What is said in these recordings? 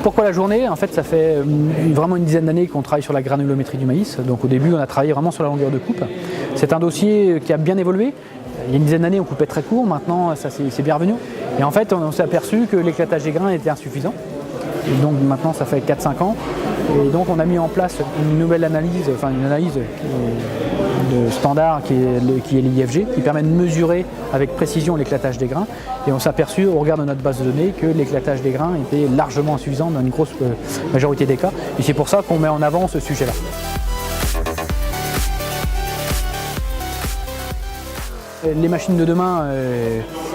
Pourquoi la journée? En fait, ça fait vraiment une dizaine d'années qu'on travaille sur la granulométrie du maïs. Donc au début, on a travaillé vraiment sur la longueur de coupe. C'est un dossier qui a bien évolué. Il y a une dizaine d'années, on coupait très court. Maintenant, ça c'est bien revenu. Et en fait, on s'est aperçu que l'éclatage des grains était insuffisant. Et donc maintenant, ça fait 4-5 ans. Et donc on a mis en place une nouvelle analyse, enfin une analyse de standard qui est l'IFG, qui permet de mesurer avec précision l'éclatage des grains. Et on s'est aperçu au regard de notre base de données que l'éclatage des grains était largement insuffisant dans une grosse majorité des cas. Et c'est pour ça qu'on met en avant ce sujet-là. Les machines de demain,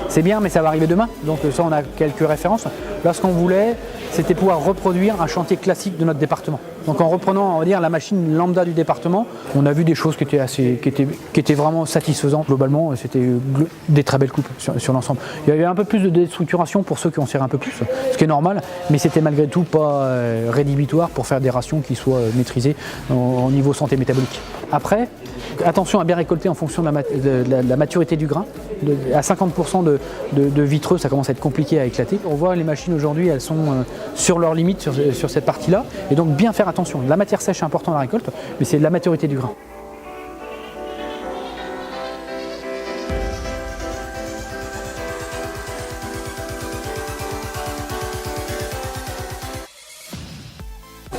c'est bien, mais ça va arriver demain. Donc ça, on a quelques références. Là, ce qu'on voulait, c'était pouvoir reproduire un chantier classique de notre département. Donc en reprenant, on va dire, la machine lambda du département, on a vu des choses qui étaient vraiment satisfaisantes. Globalement, c'était des très belles coupes sur l'ensemble. Il y avait un peu plus de déstructuration pour ceux qui ont serré un peu plus, ce qui est normal, mais c'était malgré tout pas rédhibitoire pour faire des rations qui soient maîtrisées au niveau santé métabolique. Après, attention à bien récolter en fonction de la maturité du grain. À 50% de vitreux, ça commence à être compliqué à éclater. On voit les machines aujourd'hui, elles sont sur leurs limites sur cette partie-là. Et donc bien faire attention. La matière sèche est importante dans la récolte, mais c'est la maturité du grain.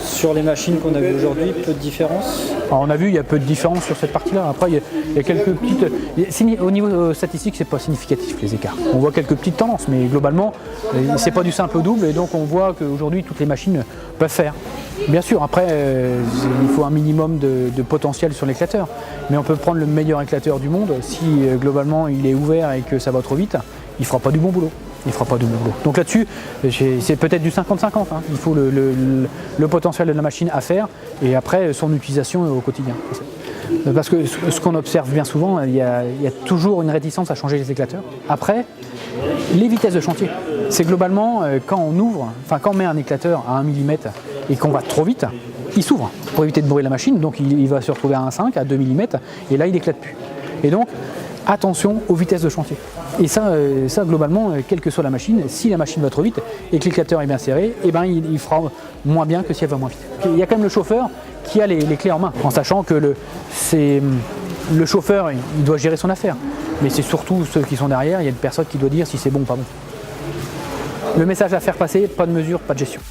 Sur les machines qu'on a vues aujourd'hui, peu de différence? Alors on a vu, il y a peu de différence sur cette partie-là. Après, il y a quelques petites... Au niveau statistique, c'est pas significatif les écarts. On voit quelques petites tendances, mais globalement, c'est pas du simple au double. Et donc on voit qu'aujourd'hui, toutes les machines peuvent faire. Bien sûr, après, il faut un minimum de potentiel sur l'éclateur. Mais on peut prendre le meilleur éclateur du monde. Si globalement, il est ouvert et que ça va trop vite, il fera pas du bon boulot. Il ne fera pas de boulot. Donc là-dessus, c'est peut-être du 50-50. Hein. Il faut le potentiel de la machine à faire et après son utilisation au quotidien. Parce que ce qu'on observe bien souvent, il y a toujours une réticence à changer les éclateurs. Après, les vitesses de chantier. C'est globalement quand on ouvre, enfin quand on met un éclateur à 1 mm et qu'on va trop vite, il s'ouvre pour éviter de brûler la machine. Donc il va se retrouver à 1,5, à 2 mm et là il n'éclate plus. Et donc, attention aux vitesses de chantier. Et ça globalement, quelle que soit la machine, si la machine va trop vite et que l'éclateur est bien serré, eh ben, il fera moins bien que si elle va moins vite. Il y a quand même le chauffeur qui a les clés en main, en sachant que le chauffeur, il doit gérer son affaire. Mais c'est surtout ceux qui sont derrière, il y a une personne qui doit dire si c'est bon ou pas bon. Le message à faire passer, pas de mesure, pas de gestion.